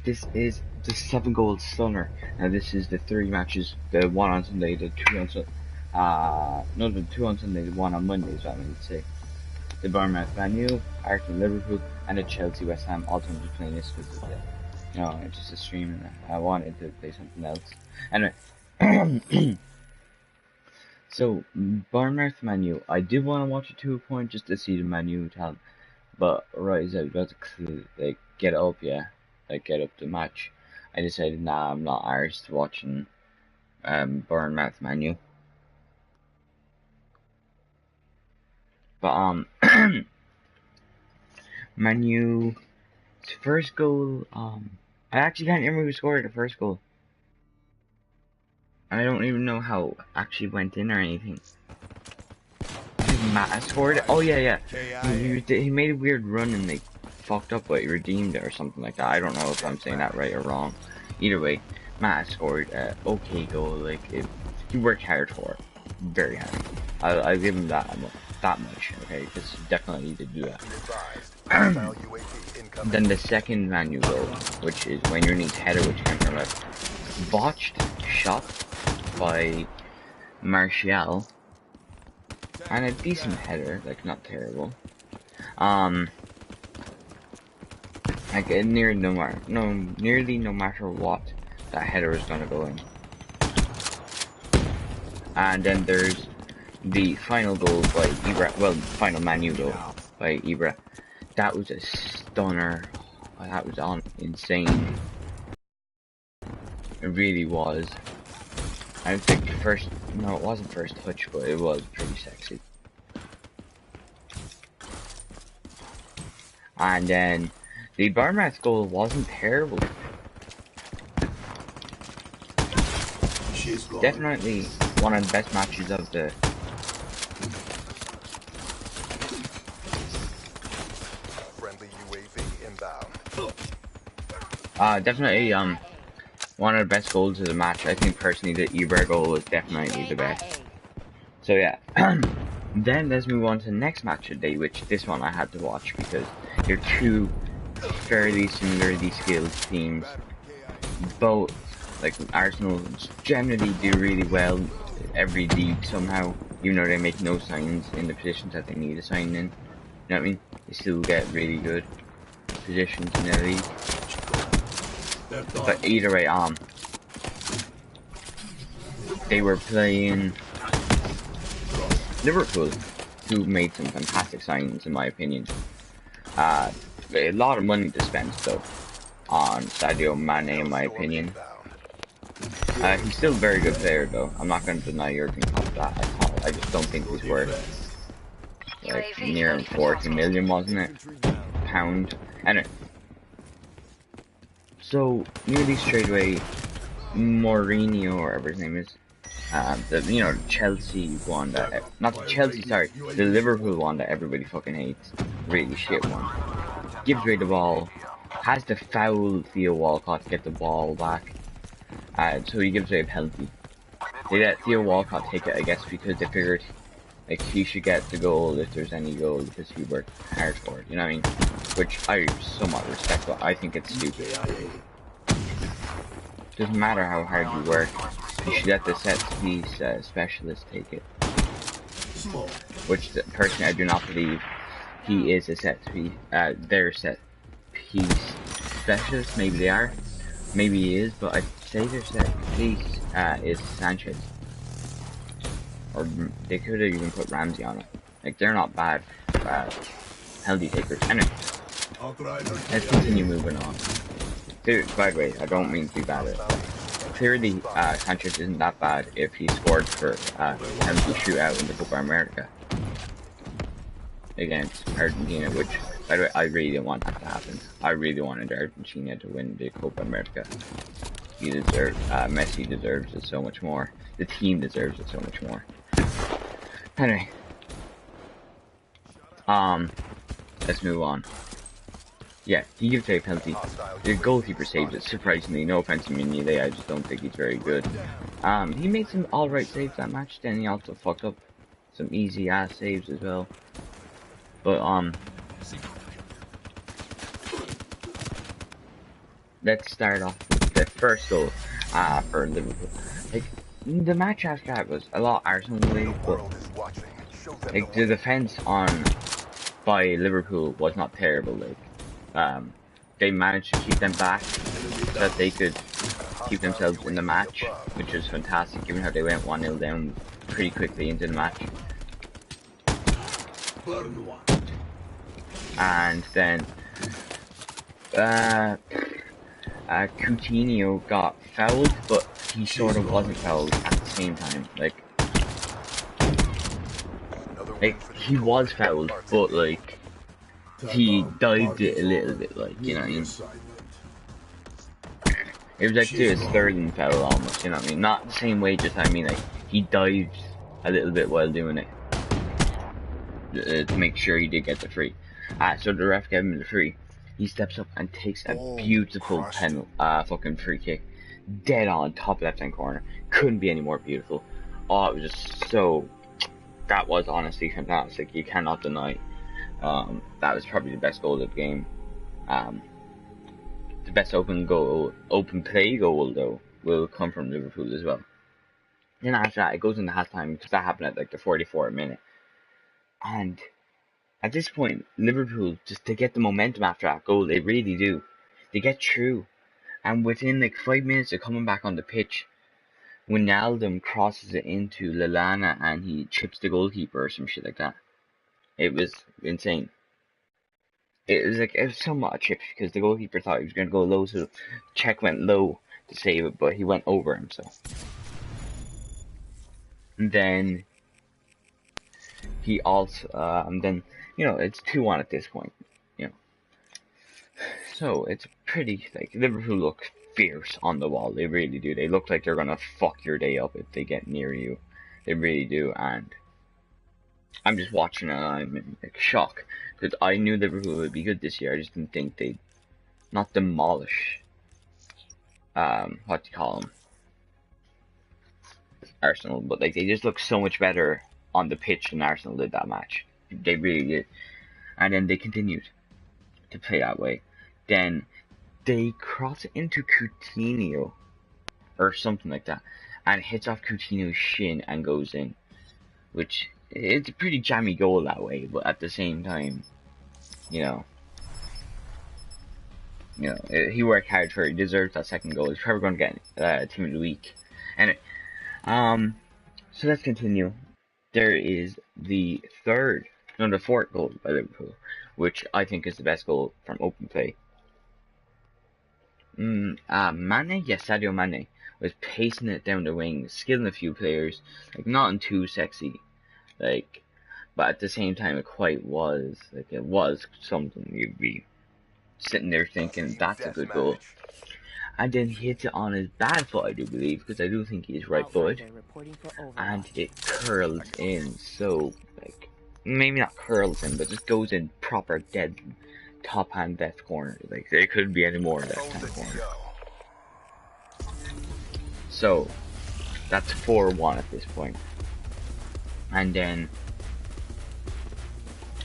this is the 7 goal stunner. Now this is the 3 matches, the one on Sunday, the two on no, the two on Sunday, the one on Monday is what I meant to say. The Bournemouth Man U, Arsenal Liverpool, and the Chelsea West Ham. All time just playing this because you know, it's just a stream and I wanted to play something else. Anyway, so Bournemouth Man U, I did want to watch a 2 point just to see the Man U talent, but right as I was about to like get up, get up the match, I decided nah, I'm not arsed watching Bournemouth Man U. But Man U first goal, I actually can't remember who scored the first goal. I don't even know how it actually went in or anything. Matt scored it? Oh yeah. He made a weird run and they fucked up, but he redeemed it or something like that. I don't know if I'm saying that right or wrong. Either way, Matt scored okay goal. Like he worked hard for it, very hard. I'll give him that much, okay? Because he definitely did do that. Then the second Man U goal, which is when you need header, which came from a botched shot by Martial, and a decent header, like not terrible. Like nearly no matter what, that header is gonna go in. And then there's the final goal by Ibra, well, final Man U goal by Ibra. That was a stunner. That was insane. It really was. I think no, it wasn't first touch, but it was pretty sexy. And then the Bournemouth goal wasn't terrible. Definitely one of the best matches of the friendly UAV inbound. Definitely one of the best goals of the match. I think personally the Ibra goal was definitely the best. So yeah. Then let's move on to the next match of the day, which this one I had to watch because they're two fairly similarly skilled teams. Both, like Arsenal generally do really well every league somehow, even though they make no signs in the positions that they need to sign in. You know what I mean? They still get really good positions in the league. But either way, they were playing Liverpool, who made some fantastic signings in my opinion. A lot of money to spend though on Sadio Mane in my opinion. He's still a very good player though. I'm not going to deny Jurgen Klopp that at all. I just don't think he's worth like near 40 million, wasn't it? Pound. Anyway. So nearly straight away, Mourinho or whatever his name is, the Chelsea one that not the Chelsea, sorry, the Liverpool one that everybody fucking hates, really shit one. Gives away the ball, has to foul Theo Walcott to get the ball back, so he gives away a penalty. They let Theo Walcott take it, I guess, because they figured like he should get the goal if there's any goal because he worked hard for it. You know what I mean? Which I somewhat respect, but I think it's stupid. Doesn't matter how hard you work, you should let the set piece specialist take it. Which personally I do not believe he is a set piece. Their set piece specialist. Maybe they are, maybe he is, but I'd say their set piece is Sanchez. Or they could have even put Ramsey on it. Like they're not bad penalty takers. Anyway, let's continue moving on. Dude, by the way, I don't mean to be bad at it. Clearly, Sanchez isn't that bad if he scored for penalty shootout in the Copa America against Argentina, which, by the way, I really didn't want that to happen. I really wanted Argentina to win the Copa America. Messi deserves it so much more. The team deserves it so much more. Anyway, let's move on. Yeah, he gives a penalty. The goalkeeper saves it, surprisingly. No offense to Mignolet, I just don't think he's very good. He made some alright saves that match, then he also fucked up some easy ass saves as well. But let's start off with the first goal for Liverpool. Like, the match after that was a lot Arsenal The way, but world is watching. Show them like the the way. defense on by Liverpool was not terrible. Like, they managed to keep them back so that they could keep Hostile themselves in the UAV match, above. which was fantastic given how they went 1-0 down pretty quickly into the match. And then Coutinho got fouled, but he sort of wasn't fouled at the same time. Another win Like for the he was Eagles. fouled, Marks but it. like he dived it a little bit, like, you know what I mean? It was like do a Sterling foul almost, you know what I mean? Not the same way, just I mean like he dived a little bit while doing it to make sure he did get the free. So the ref gave him the free. He steps up and takes a beautiful fucking free kick, dead on top left hand corner. Couldn't be any more beautiful. Oh, it was just so. That was honestly fantastic. You cannot deny. That was probably the best goal of the game. The best open play goal though, will come from Liverpool as well. Then after that, it goes into halftime because that happened at like the 44th minute. And at this point, Liverpool, just to get the momentum after that goal, they really do. They get through. And within like 5 minutes of coming back on the pitch, Wijnaldum crosses it into Lallana and he chips the goalkeeper or some shit like that. It was insane. It was somewhat a chip because the goalkeeper thought he was going to go low, so the check went low to save it, but he went over himself. And then he also, it's 2-1 at this point, you know. So it's pretty, like, Liverpool look fierce on the wall. They really do. They look like they're going to fuck your day up if they get near you. They really do, and I'm just watching it and I'm in like shock because I knew Liverpool would be good this year. I just didn't think they'd not demolish what do you call them, Arsenal, but like they just look so much better on the pitch than Arsenal did that match. They really did. And then they continued to play that way. Then they cross it into Coutinho or something like that and hits off Coutinho's shin and goes in, which it's a pretty jammy goal that way, but at the same time, you know, he worked hard for it. He deserves that second goal. He's probably going to get Team of the Week. Anyway, so let's continue. There is the fourth goal by Liverpool, which I think is the best goal from open play. Sadio Mane was pacing it down the wing, skilling a few players, like nothing too sexy, like, but at the same time it quite was, like it was something you'd be sitting there thinking that's a good goal. And then he hits it on his bad foot, I do believe, because I do think he's right foot, and it curls in, so, like, maybe not curls in, but just goes in proper dead top hand left corner. Like, there couldn't be any more left hand corner. So, that's 4-1 at this point. And then,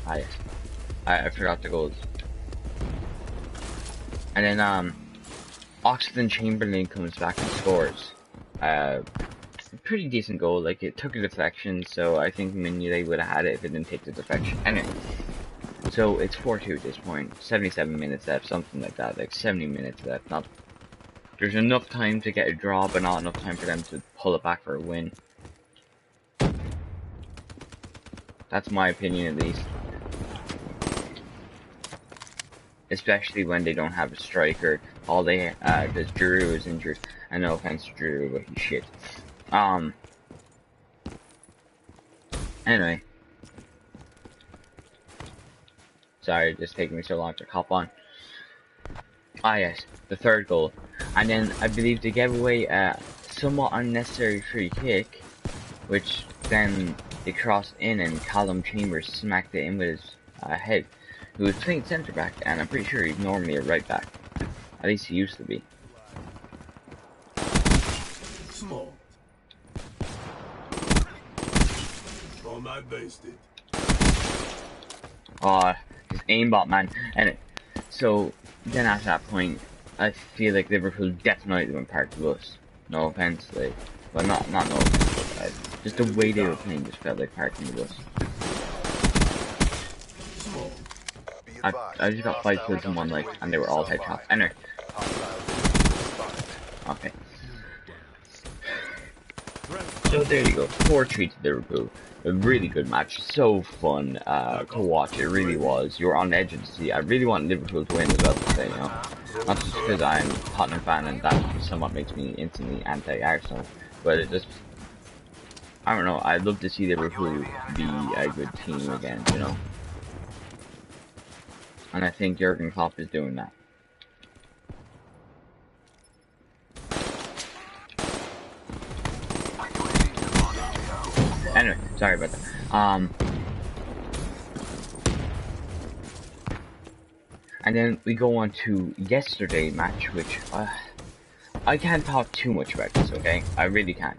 I forgot the goals. And then, Oxlade-Chamberlain comes back and scores. Pretty decent goal. Like, it took a deflection, so I think Mignolet would have had it if it didn't take the deflection. Anyway, so it's 4-2 at this point. 77 minutes left, something like that. Like 70 minutes left. There's enough time to get a draw, but not enough time for them to pull it back for a win. That's my opinion, at least. Especially when they don't have a striker. All they because Giroud is injured. And no offense to Giroud, but he's shit. Anyway. Sorry, it's taking me so long to hop on. Yes, the third goal. And then I believe they gave away a somewhat unnecessary free kick, which then they crossed in and Callum Chambers smacked it in with his head. Who was playing centre back, and I'm pretty sure he's normally a right back. At least he used to be. Small. On my basted. His aimbot, man. And so then after that point, I feel like Liverpool definitely went part of us. No offense, like, well, not no offense, but just the way they were playing just felt like parking the bus. Small. Be I advised, just got 5 kills in one, like, and they were all headshots. Anyway, okay. So there you go, 4-3 to Liverpool. A really good match, so fun to watch. It really was. You were on the edge of the seat. I really want Liverpool to win as well today, you know. Not just because I'm a Tottenham fan and that somewhat makes me instantly anti-Arsenal, but it just, I don't know. I'd love to see Liverpool be a good team again, you know. And I think Jurgen Klopp is doing that. Anyway, sorry about that. And then we go on to yesterday's match, which I can't talk too much about this, okay? I really can't,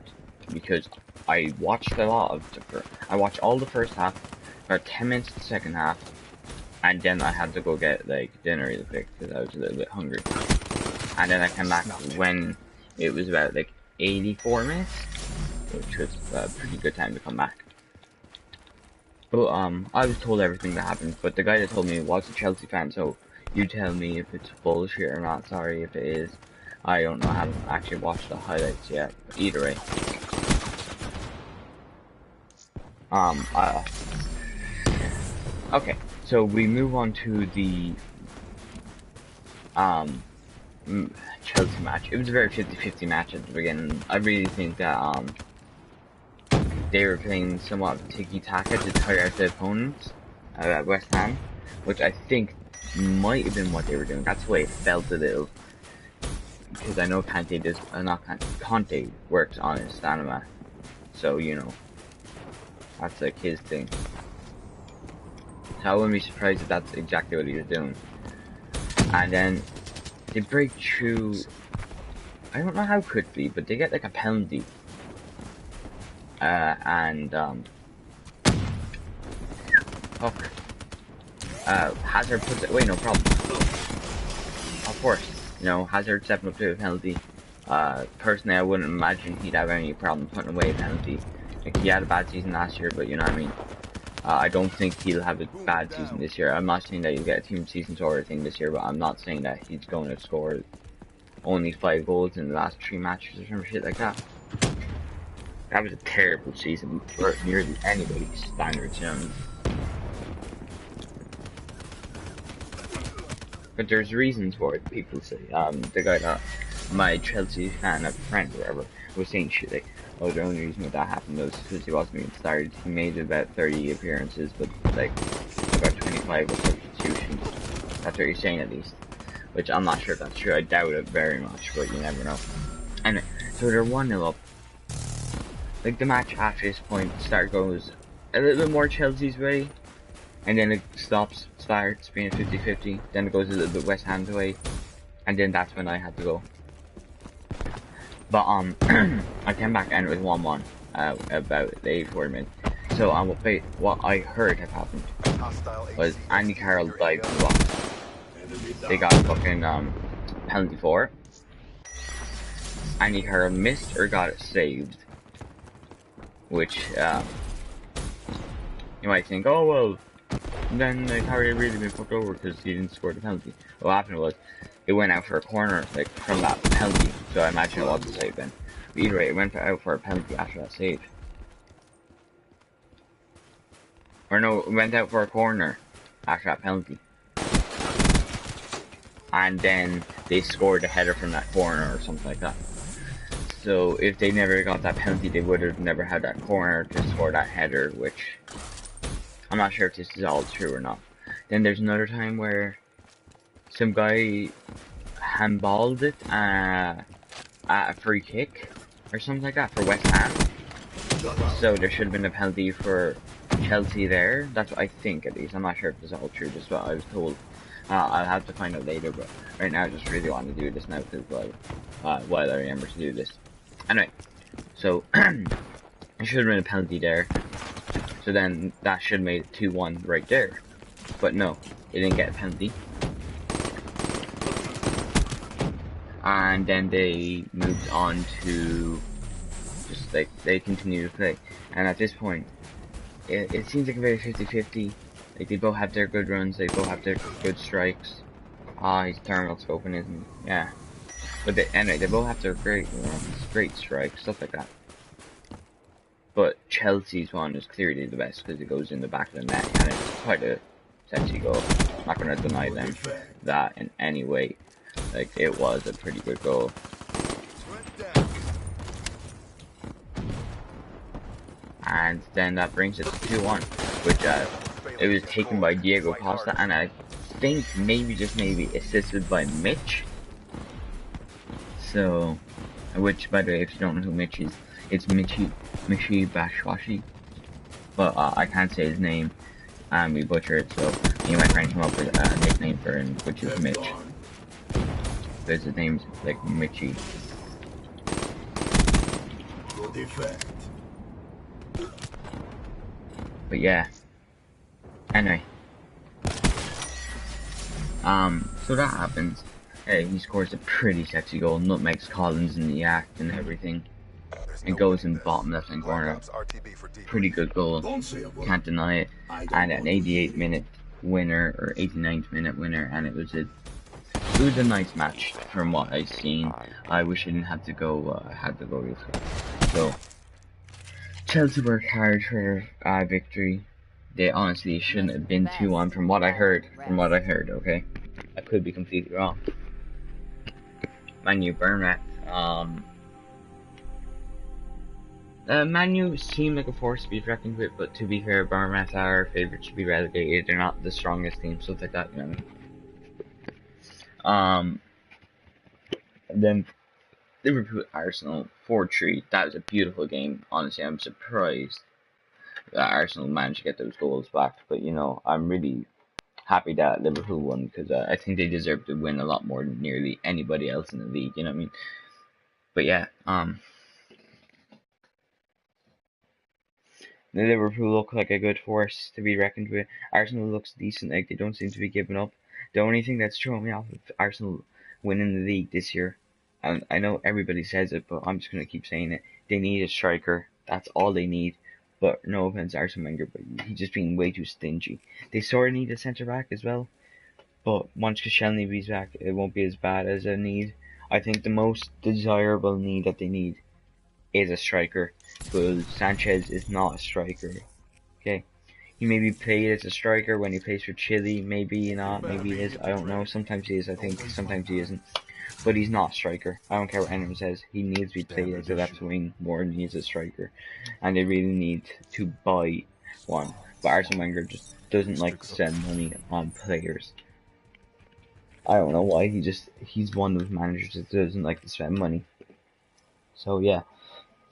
because I watched a lot of I watched all the first half, or 10 minutes of the second half, and then I had to go get like dinner real quick because I was a little bit hungry. And then I came back when it was about like 84 minutes, which was a pretty good time to come back. But I was told everything that happened, but the guy that told me was a Chelsea fan, so you tell me if it's bullshit or not. Sorry if it is. I don't know. I haven't actually watched the highlights yet. But either way. Okay, so we move on to the Chelsea match. It was a very 50-50 match at the beginning. I really think that they were playing somewhat of tiki-taka to tire out the opponents at West Ham, which I think might have been what they were doing. That's the way it felt a little, because I know Conte does, not Conte, Conte works on his stamina, so you know, that's like his thing. So I wouldn't be surprised if that's exactly what he was doing. And then they break through, I don't know how quickly, but they get like a penalty. Fuck. Hazard puts it away, no problem. Of course, you know, Hazard stepping up to a penalty. Personally, I wouldn't imagine he'd have any problem putting away a penalty. Like, he had a bad season last year, but you know what I mean. I don't think he'll have a bad season this year. I'm not saying that he'll get a team season scorer thing this year, but I'm not saying that he's going to score only 5 goals in the last 3 matches or some shit like that. That was a terrible season for nearly anybody's standards, you know. But there's reasons for it, people say. The guy that, my Chelsea fan, a friend or whatever, was saying shit like, oh, the only reason that happened was because he wasn't being started. He made about 30 appearances, but like, about 25 were substitutions. That's what you're saying at least. Which I'm not sure if that's true. I doubt it very much, but you never know. Anyway, so they're 1-0 up. Like, the match after this point goes a little bit more Chelsea's way, and then it starts being 50-50, then it goes a little bit West Ham's way, and then that's when I had to go. But I came back and it was 1-1 about the 84 minutes. So what I heard had happened was Andy Carroll dived in the box. They got a fucking penalty for it. Andy Carroll missed or got it saved. Which, you might think, oh well, then Harry really been fucked over because he didn't score the penalty. What happened was, it went out for a corner, like, from that penalty, so I imagine it was a save then. But either way, it went out for a penalty after that save. Or no, it went out for a corner after that penalty. And then they scored a header from that corner or something like that. So if they never got that penalty, they would have never had that corner to score that header, which I'm not sure if this is all true or not. Then there's another time where some guy handballed it at a free kick or something like that for West Ham. So there should have been a penalty for Chelsea there. That's what I think, at least. I'm not sure if this is all true, just what I was told. I'll have to find out later, but right now I just really want to do this now because while I remember to do this. Anyway, so it should have been a penalty there. So then that should have made it 2-1 right there. But no, it didn't get a penalty. and then they moved on to just like they continue to play. And at this point, it seems like a very 50-50. Like they both have their good runs, they both have their good strikes. Ah, he's thermal scoping, isn't he? Yeah. But anyway, they both have their great runs, great strikes, stuff like that. But Chelsea's one is clearly the best because it goes in the back of the net, and it's quite a sexy goal. I'm not gonna deny them that in any way. Like, it was a pretty good goal. And then that brings it to 2-1, which it was taken by Diego Costa, and I think maybe, just maybe, assisted by Mitch. So, which, by the way, if you don't know who Mitch is, it's Michi Bashwashi. But I can't say his name, and we butcher it, so me and my friend came up with a nickname for him, which is Mitch. Because his name's like Mitchy. But yeah. Anyway. So that happens. Hey, he scores a pretty sexy goal, nutmegs Collins in the act and everything. It goes in bottom left hand corner. Pretty good goal. Can't deny it. And an 88th minute winner, or 89th minute winner, and it was a nice match from what I've seen. I wish I didn't have to go, real quick. So, Chelsea worked hard for victory. They honestly shouldn't have been 2-1 from what I heard, okay? I could be completely wrong. Man U Burnett, Man U seem like a force to be reckoned with, but to be fair, Bournemouth are favourites to be relegated. They're not the strongest team, stuff like that, you know what I mean? Then Liverpool Arsenal 4-3. That was a beautiful game. Honestly, I'm surprised that Arsenal managed to get those goals back, but you know, I'm really happy that Liverpool won because I think they deserve to win a lot more than nearly anybody else in the league. You know what I mean? But yeah, Liverpool look like a good force to be reckoned with. Arsenal looks decent, like they don't seem to be giving up. The only thing that's throwing me off of Arsenal winning the league this year, and I know everybody says it, but I'm just gonna keep saying it. They need a striker. That's all they need. But no offense, Arsene Wenger, but he's just being way too stingy. They sort of need a centre back as well, but once Koscielny's back, it won't be as bad as a need. I think the most desirable need that they need is a striker, because Sanchez is not a striker. Okay, he maybe played as a striker when he plays for Chile. Maybe not. Maybe he is. I don't know. Sometimes he is. I think sometimes he isn't. But he's not a striker. I don't care what anyone says. He needs to be played as a left wing more than he is a striker. And they really need to buy one. But Arsene Wenger just doesn't like to spend money on players. I don't know why. He's one of those managers that doesn't like to spend money. So yeah.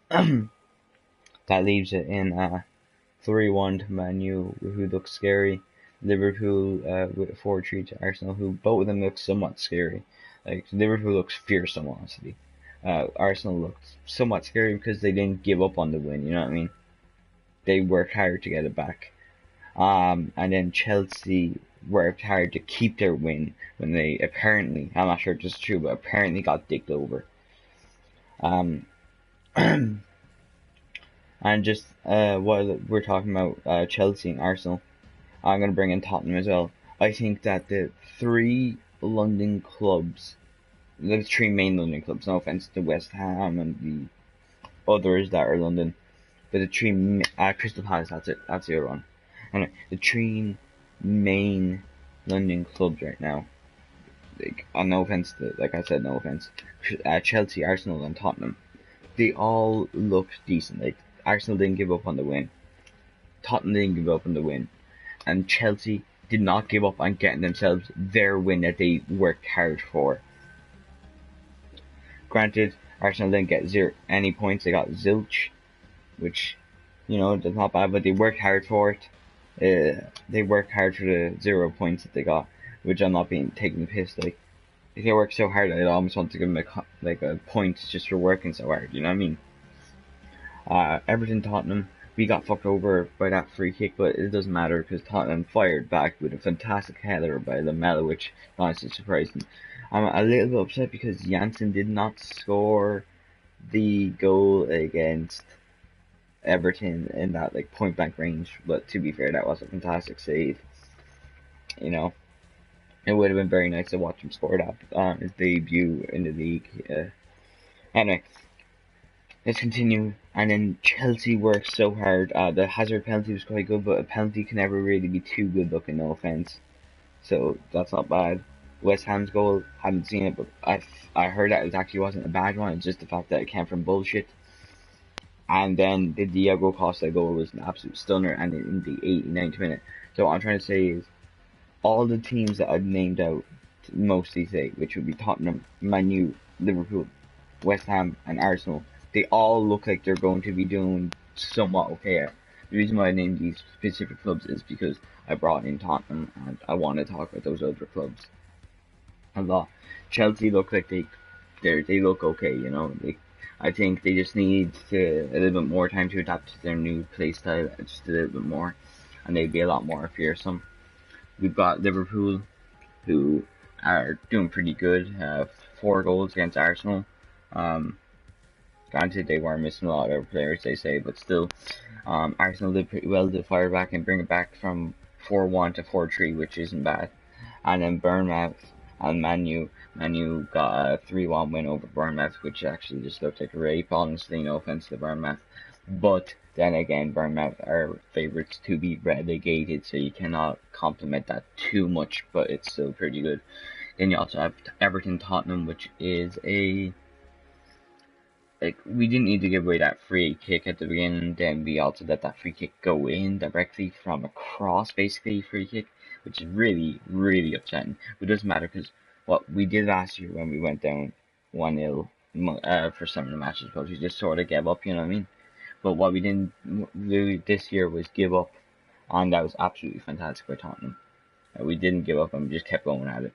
That leaves it in 3-1 to Man U, who looks scary. Liverpool with a 4-3 to Arsenal, who both of them look somewhat scary. Like, Liverpool looks fearsome, honestly. Arsenal looks somewhat scary because they didn't give up on the win, you know what I mean? They worked hard to get it back. And then Chelsea worked hard to keep their win when they apparently, I'm not sure if this is true, but apparently got dicked over. And just while we're talking about Chelsea and Arsenal, I'm going to bring in Tottenham as well. I think that the three London clubs, the three main London clubs, no offense to West Ham and the others that are London, but the three, Crystal Palace, that's the other one. Anyway, the three main London clubs right now, like, no offense to, like I said, no offense, Chelsea, Arsenal and Tottenham, they all look decent. Like, Arsenal didn't give up on the win, Tottenham didn't give up on the win, and Chelsea did not give up on getting themselves their win that they worked hard for. Granted, Arsenal didn't get any points, they got zilch, which, you know, that's not bad, but they worked hard for it. They worked hard for the 0 points that they got, which I'm not being taking the piss. Like, if they worked so hard, I'd almost want to give them a point just for working so hard, you know what I mean? Everton Tottenham, we got fucked over by that free kick, but it doesn't matter because Tottenham fired back with a fantastic header by Lamela, which honestly surprised me. I'm a little bit upset because Janssen did not score the goal against Everton in that like point blank range. But to be fair, that was a fantastic save. You know, it would have been very nice to watch him score that on his debut in the league. Anyway, let's continue. And then Chelsea worked so hard. The Hazard penalty was quite good, but a penalty can never really be too good looking, no offense. So that's not bad. West Ham's goal, haven't seen it, but I heard that it actually wasn't a bad one. It's just the fact that it came from bullshit. And then the Diego Costa goal was an absolute stunner, and in the 89th minute. So what I'm trying to say is, all the teams that I've named out mostly say, which would be Tottenham, Man U, Liverpool, West Ham, and Arsenal, they all look like they're going to be doing somewhat okay. The reason why I named these specific clubs is because I brought in Tottenham, and I want to talk about those other clubs a lot. Chelsea look like they look okay, you know. I think they just need a little bit more time to adapt to their new play style, just a little bit more, and they'd be a lot more fearsome. We've got Liverpool, who are doing pretty good. 4 goals against Arsenal. Granted, they were missing a lot of their players, they say, but still, Arsenal did pretty well to fire back and bring it back from 4-1 to 4-3, which isn't bad. And then Bournemouth and Man U got a 3-1 win over Bournemouth, which actually just looked like a rape, honestly, no offense to Bournemouth. But then again, Bournemouth are favourites to be relegated, so you cannot compliment that too much, but it's still pretty good. Then you also have Everton Tottenham, which is we didn't need to give away that free kick at the beginning, then we also let that free kick go in directly from a cross, basically, free kick, which is really, really upsetting. But it doesn't matter, because what we did last year when we went down 1-0 for some of the matches, but we just sort of gave up, you know what I mean? But what we didn't do this year was give up, and that was absolutely fantastic for Tottenham. We didn't give up, and we just kept going at it.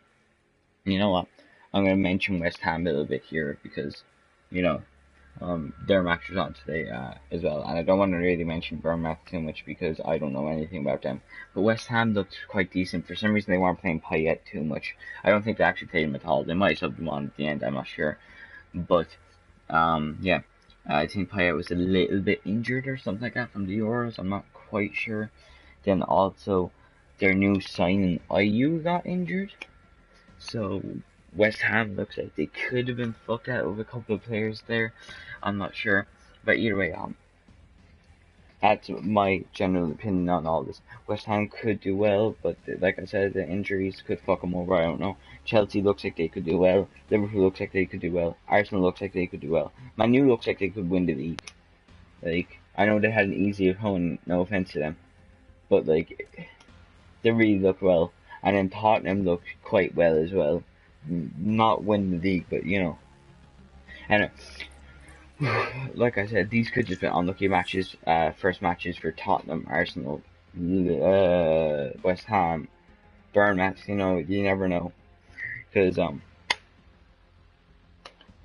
You know what? I'm going to mention West Ham a little bit here, because, you know, their match was on today as well, and I don't want to really mention Bournemouth too much because I don't know anything about them. But West Ham looked quite decent. For some reason, they weren't playing Payet too much. I don't think they actually played him at all. They might have him on at the end, I'm not sure. But yeah, I think Payet was a little bit injured or something like that from the Euros. I'm not quite sure. Then also, their new signing Ayew got injured, so West Ham looks like they could have been fucked out of a couple of players there. I'm not sure, but either way, that's my general opinion on all this. West Ham could do well, but like I said, the injuries could fuck them over. I don't know. Chelsea looks like they could do well. Liverpool looks like they could do well. Arsenal looks like they could do well. Man U looks like they could win the league. Like, I know they had an easy opponent, no offense to them, but like, they really look well. And then Tottenham looked quite well as well. Not win the league, but you know. And like I said, these could just be unlucky matches. First matches for Tottenham, Arsenal, West Ham, Bournemouth. You know, you never know, because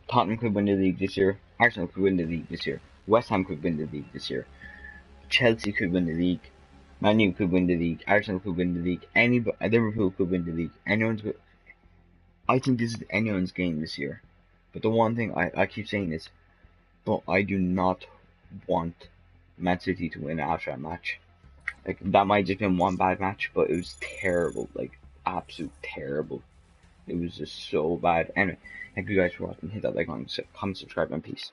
Tottenham could win the league this year. Arsenal could win the league this year. West Ham could win the league this year. Chelsea could win the league. Man U could win the league. Arsenal could win the league. Liverpool could win the league. I think this is anyone's game this year. But the one thing I keep saying is, but I do not want Man City to win after that match. Like, that might just been one bad match, but it was terrible. Like, absolute terrible. It was just so bad. Anyway, thank you guys for watching. Hit that like, comment, subscribe, and peace.